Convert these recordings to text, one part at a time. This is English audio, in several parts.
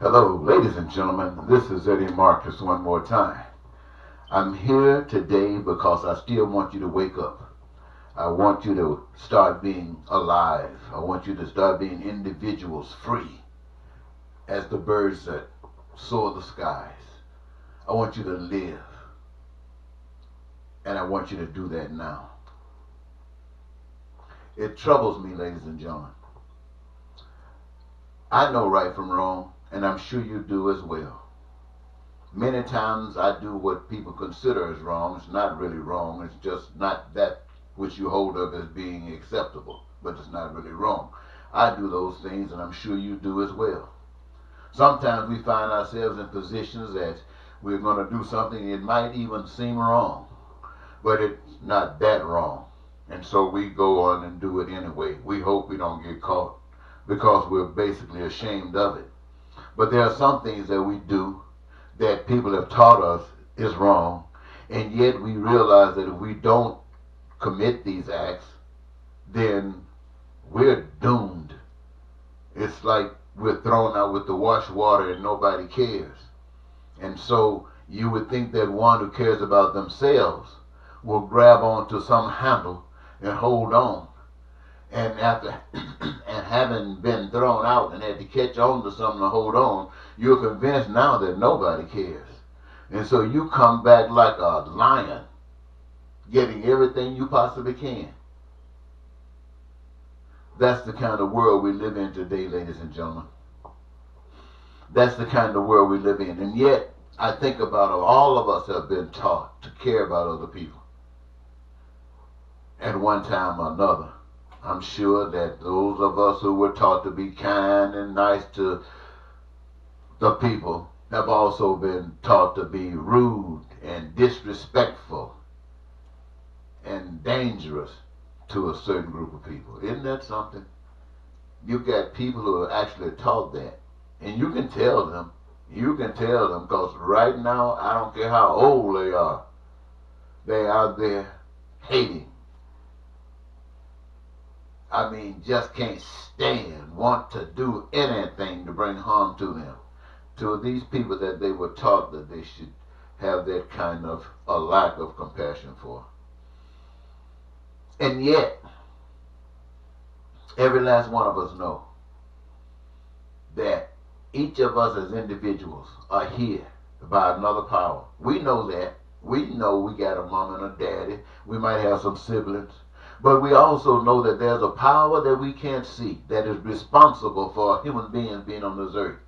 Hello, ladies and gentlemen. This is Eddie Marcus one more time. I'm here today because I still want you to wake up. I want you to start being alive. I want you to start being individuals free as the birds that soar the skies. I want you to live. And I want you to do that now. It troubles me, ladies and gentlemen. I know right from wrong, and I'm sure you do as well. Many times I do what people consider as wrong. It's not really wrong. It's just not that which you hold up as being acceptable, but it's not really wrong. I do those things, and I'm sure you do as well. Sometimes we find ourselves in positions that we're going to do something, it might even seem wrong, but it's not that wrong. And so we go on and do it anyway. We hope we don't get caught because we're basically ashamed of it. But there are some things that we do that people have taught us is wrong, and yet we realize that if we don't commit these acts, then we're doomed. It's like we're thrown out with the wash water and nobody cares. And so you would think that one who cares about themselves will grab onto some handle and hold on. And after and having been thrown out and had to catch on to something to hold on, you're convinced now that nobody cares. And so you come back like a lion, getting everything you possibly can. That's the kind of world we live in today, ladies and gentlemen. That's the kind of world we live in. And yet, I think about it, all of us have been taught to care about other people at one time or another. I'm sure that those of us who were taught to be kind and nice to the people have also been taught to be rude and disrespectful and dangerous to a certain group of people. Isn't that something? You got people who are actually taught that. And you can tell them. You can tell them because right now, I don't care how old they are, they're out there hating. I mean, just can't stand, want to do anything to bring harm to them. To these people that they were taught that they should have that kind of a lack of compassion for. And yet, every last one of us know that each of us as individuals are here by another power. We know that. We know we got a mom and a daddy. We might have some siblings. But we also know that there's a power that we can't see that is responsible for human beings being on this earth.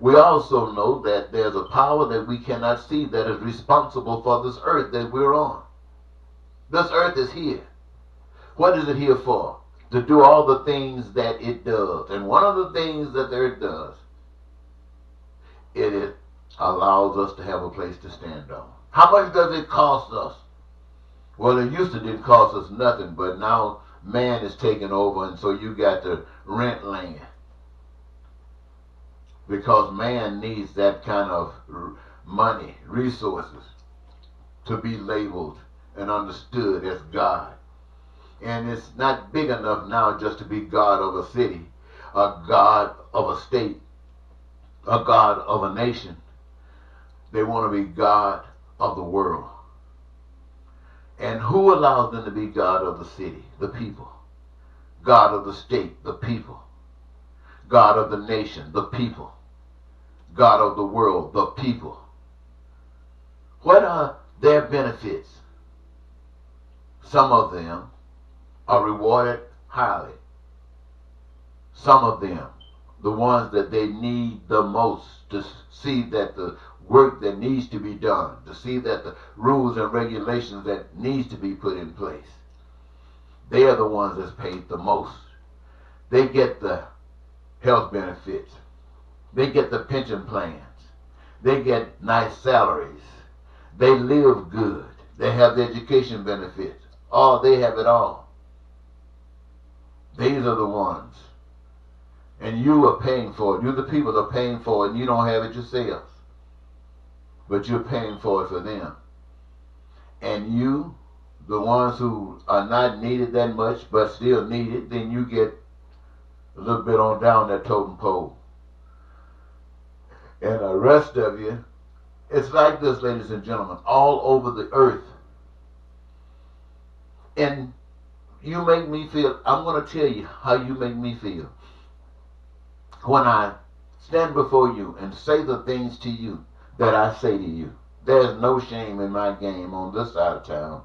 We also know that there's a power that we cannot see that is responsible for this earth that we're on. This earth is here. What is it here for? To do all the things that it does. And one of the things that the earth does, it allows us to have a place to stand on. How much does it cost us? Well, it used to didn't cost us nothing, but now man is taking over, and so you got to rent land. Because man needs that kind of money, resources, to be labeled and understood as God. And it's not big enough now just to be God of a city, a God of a state, a God of a nation. They want to be God of the world. And who allows them to be God of the city? The people. God of the state? The people. God of the nation? The people. God of the world? The people. What are their benefits? Some of them are rewarded highly. Some of them, the ones that they need the most to see that the work that needs to be done, to see that the rules and regulations that needs to be put in place, they are the ones that's paid the most. They get the health benefits. They get the pension plans. They get nice salaries. They live good. They have the education benefits. Oh, they have it all. These are the ones. And you are paying for it. You, the people, are paying for it, and you don't have it yourself. But you're paying for it for them. And you, the ones who are not needed that much, but still needed, then you get a little bit on down that totem pole. And the rest of you, it's like this, ladies and gentlemen, all over the earth. And you make me feel, I'm going to tell you how you make me feel. When I stand before you and say the things to you that I say to you, there's no shame in my game on this side of town.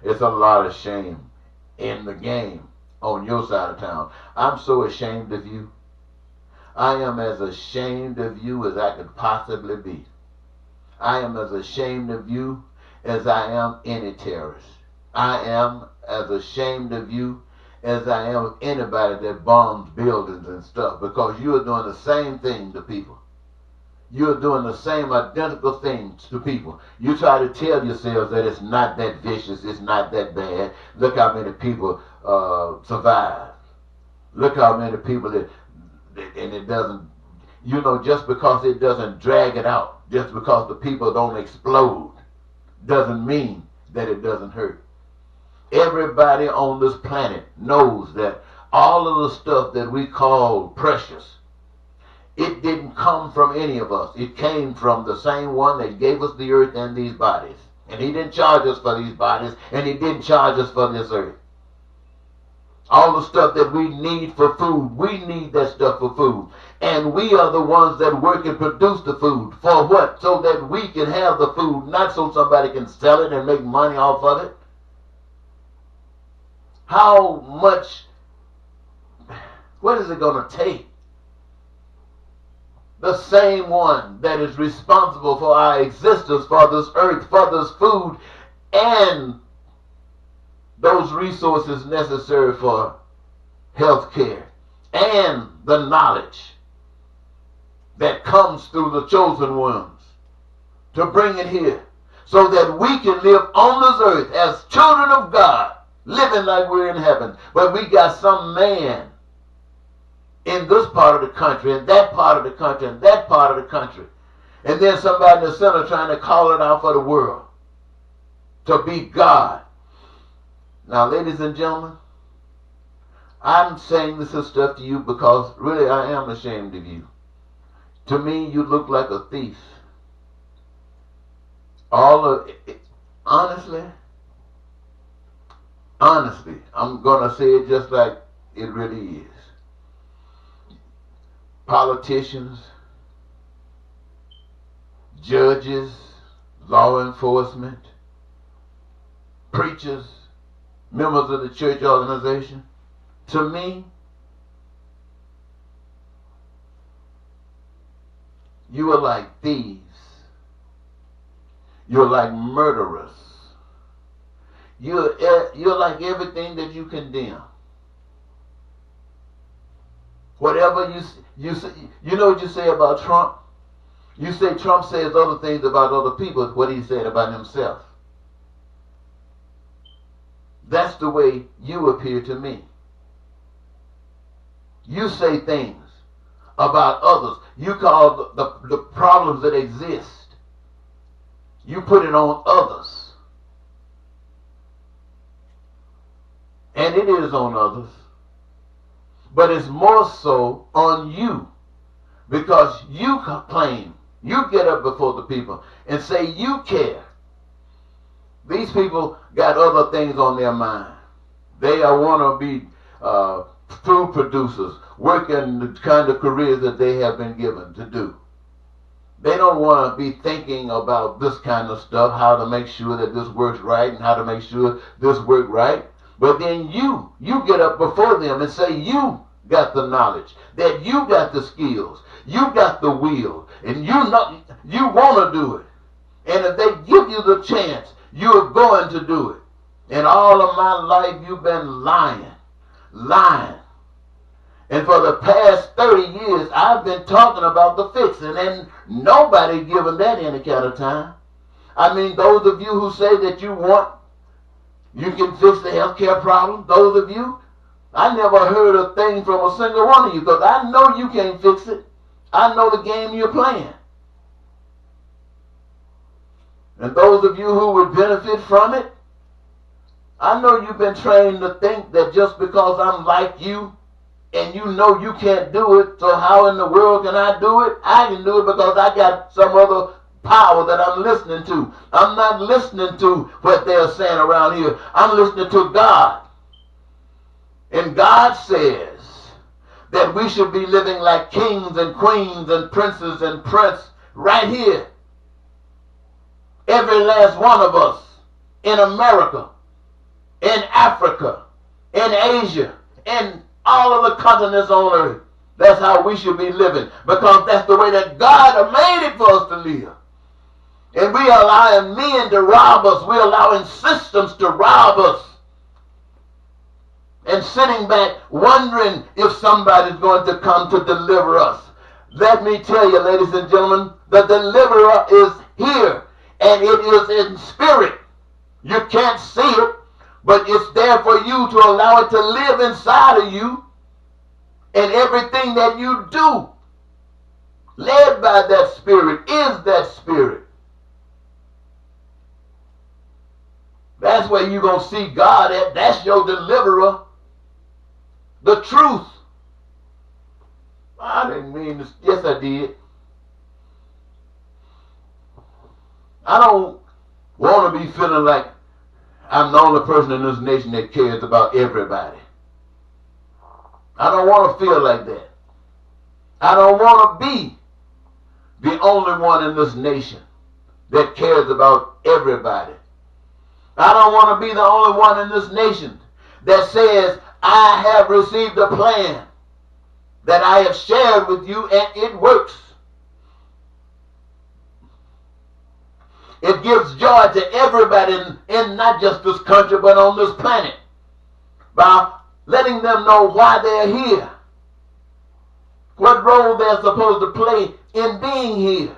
It's a lot of shame in the game on your side of town. I'm so ashamed of you. I am as ashamed of you as I could possibly be. I am as ashamed of you as I am any terrorist. I am as ashamed of you as I am of anybody that bombs buildings and stuff, because you are doing the same thing to people. You're doing the same identical thing to people. You try to tell yourselves that it's not that vicious, it's not that bad. Look how many people survive. Look how many people that, and it doesn't, just because it doesn't drag it out, just because the people don't explode, doesn't mean that it doesn't hurt. Everybody on this planet knows that all of the stuff that we call precious, it didn't come from any of us. It came from the same one that gave us the earth and these bodies. And he didn't charge us for these bodies, and he didn't charge us for this earth. All the stuff that we need for food, we need that stuff for food. And we are the ones that work and produce the food. For what? So that we can have the food, not so somebody can sell it and make money off of it. How much, what is it going to take? The same one that is responsible for our existence, for this earth, for this food, and those resources necessary for health care, and the knowledge that comes through the chosen ones, to bring it here so that we can live on this earth as children of God, living like we're in heaven. But we got some man in this part of the country, and that part of the country, and that part of the country, and then somebody in the center trying to call it out for the world to be God. Now, ladies and gentlemen, I'm saying this stuff to you because really I am ashamed of you. To me, you look like a thief. All of it, honestly, I'm going to say it just like it really is. Politicians, judges, law enforcement, preachers, members of the church organization, to me, you are like thieves. You're like murderers. You're like everything that you condemn. Whatever you say, you know what you say about Trump? You say Trump says other things about other people, what he said about himself. That's the way you appear to me. You say things about others. You call the problems that exist, you put it on others. And it is on others. But it's more so on you, because you claim, you get up before the people and say you care. These people got other things on their mind. They want to be food producers, working the kind of careers that they have been given to do. They don't want to be thinking about this kind of stuff, how to make sure that this works right and how to make sure this works right. But then you get up before them and say you got the knowledge, that you got the skills, you got the will, and you want to do it. And if they give you the chance, you're going to do it. And all of my life you've been lying. And for the past 30 years, I've been talking about the fixing, and nobody given that any kind of time. I mean, those of you who say that you can fix the healthcare problem, those of you, I never heard a thing from a single one of you, because I know you can't fix it. I know the game you're playing. And those of you who would benefit from it, I know you've been trained to think that just because I'm like you, and you know you can't do it, so how in the world can I do it? I can do it because I got some other power that I'm listening to. I'm not listening to what they're saying around here. I'm listening to God. And God says that we should be living like kings and queens and princes and prince right here. Every last one of us in America, in Africa, in Asia, in all of the continents on earth. That's how we should be living, because that's the way that God made it for us to live. And we are allowing men to rob us. We're allowing systems to rob us. And sitting back wondering if somebody's going to come to deliver us. Let me tell you, ladies and gentlemen, the deliverer is here, and it is in spirit. You can't see it, but it's there for you to allow it to live inside of you. And everything that you do, led by that spirit, is that spirit. That's where you're going to see God at. That's your deliverer. The truth. I didn't mean this. Yes, I did. I don't want to be feeling like I'm the only person in this nation that cares about everybody. I don't want to feel like that. I don't want to be the only one in this nation that cares about everybody. I don't want to be the only one in this nation that says, I have received a plan that I have shared with you and it works. It gives joy to everybody in not just this country but on this planet by letting them know why they're here, what role they're supposed to play in being here,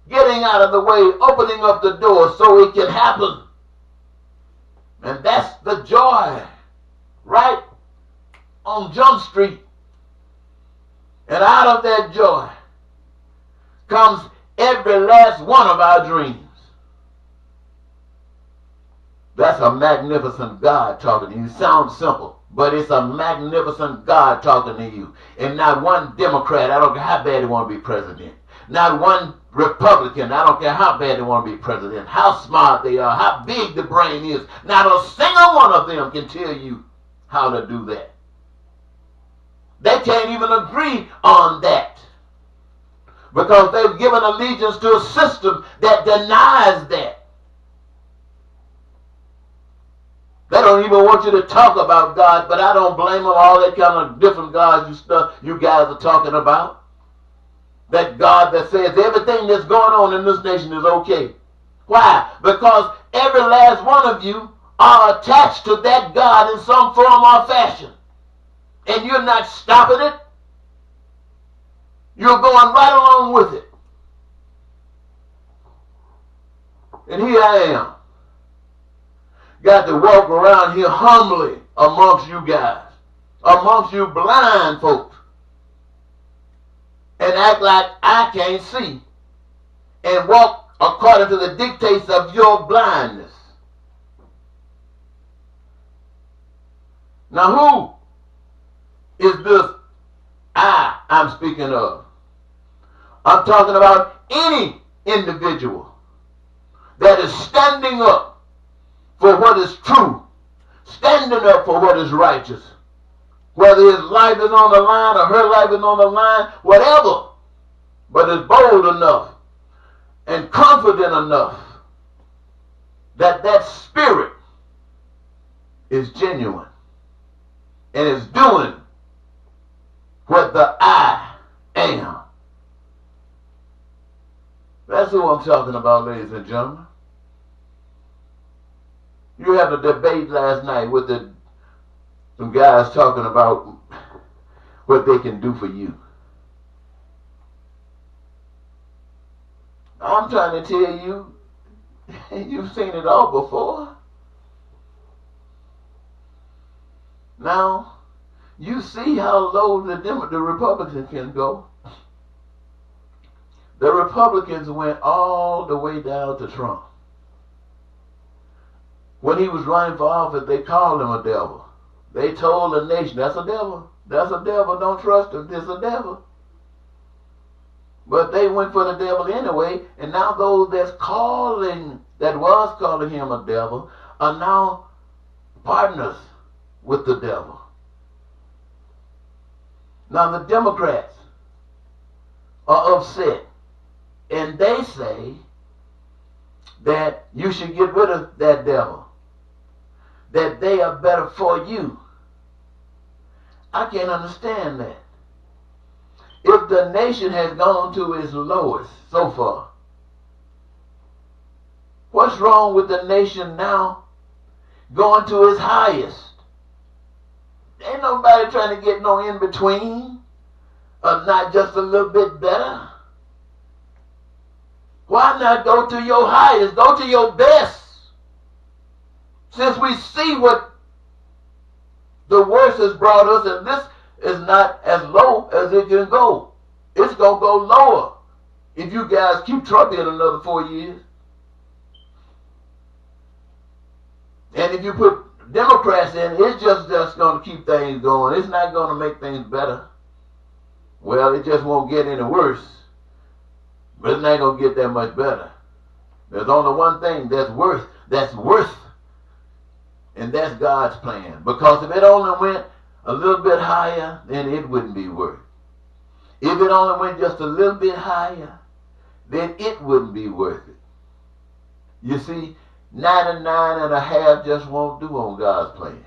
getting out of the way, opening up the door so it can happen. And that's the joy right on Jump Street. And out of that joy comes every last one of our dreams. That's a magnificent God talking to you. It sounds simple, but it's a magnificent God talking to you. And not one Democrat, I don't care how bad they want to be president. Not one Republican, I don't care how bad they want to be president, how smart they are, how big the brain is. Not a single one of them can tell you how to do that. They can't even agree on that, because they've given allegiance to a system that denies that. They don't even want you to talk about God, but I don't blame them. All that kind of different gods you guys are talking about. That God that says everything that's going on in this nation is okay. Why? Because every last one of you are attached to that God in some form or fashion. And you're not stopping it. You're going right along with it. And here I am. Got to walk around here humbly amongst you guys, amongst you blind folks, and act like I can't see, and walk according to the dictates of your blindness. Now who is this I'm speaking of? I'm talking about any individual that is standing up for what is true, standing up for what is righteous, whether his life is on the line or her life is on the line, whatever, but is bold enough and confident enough that that spirit is genuine and is doing what the I am. That's who I'm talking about, ladies and gentlemen. You had a debate last night with some guys talking about what they can do for you. I'm trying to tell you, you've seen it all before. Now, you see how low the Republicans can go. The Republicans went all the way down to Trump. When he was running for office, they called him a devil. They told the nation, that's a devil. That's a devil. Don't trust him. It's a devil. But they went for the devil anyway, and now those that was calling him a devil, are now partners with the devil. Now the Democrats are upset, and they say that you should get rid of that devil, that they are better for you. I can't understand that. If the nation has gone to its lowest so far, what's wrong with the nation now going to its highest? Ain't nobody trying to get no in between, or not just a little bit better. Why not go to your highest? Go to your best. Since we see what the worst has brought us, and this is not as low as it can go. It's going to go lower if you guys keep Trump in another 4 years. And if you put Democrats in, it's just going to keep things going. It's not going to make things better. Well, it just won't get any worse. But it's not going to get that much better. There's only one thing that's worth, and that's God's plan. Because if it only went a little bit higher, then it wouldn't be worth. If it only went just a little bit higher, then it wouldn't be worth it. You see, 99.5 just won't do on God's plan.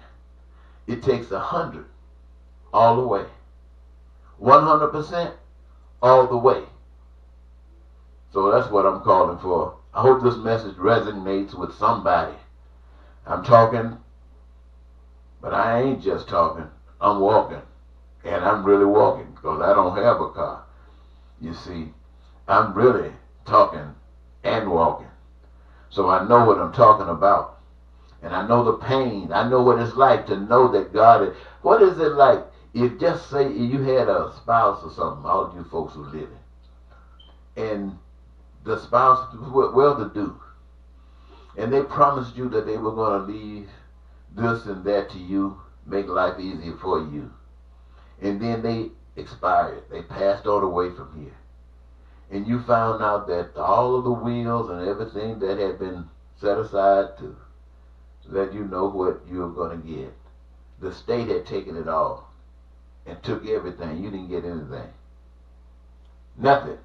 It takes 100 all the way. 100% all the way. So that's what I'm calling for. I hope this message resonates with somebody. I'm talking, but I ain't just talking. I'm walking. And I'm really walking because I don't have a car. You see, I'm really talking and walking. So I know what I'm talking about. And I know the pain. I know what it's like to know that God is. What is it like if just say you had a spouse or something, all of you folks who live it, and the spouse was well-to-do, and they promised you that they were going to leave this and that to you, make life easier for you. And then they expired. They passed on away from here. And you found out that all of the wills and everything that had been set aside to let you know what you were going to get, the state had taken it all and took everything. You didn't get anything. Nothing.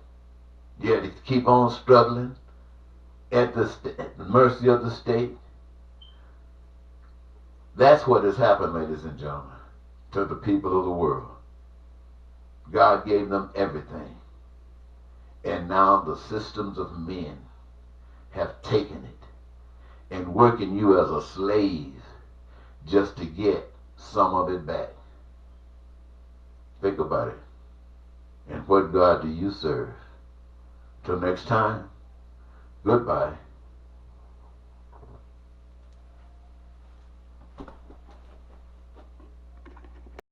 You had to keep on struggling at the mercy of the state. That's what has happened, ladies and gentlemen, to the people of the world. God gave them everything. And now the systems of men have taken it and working you as a slave just to get some of it back. Think about it. And what God do you serve? Till next time, goodbye.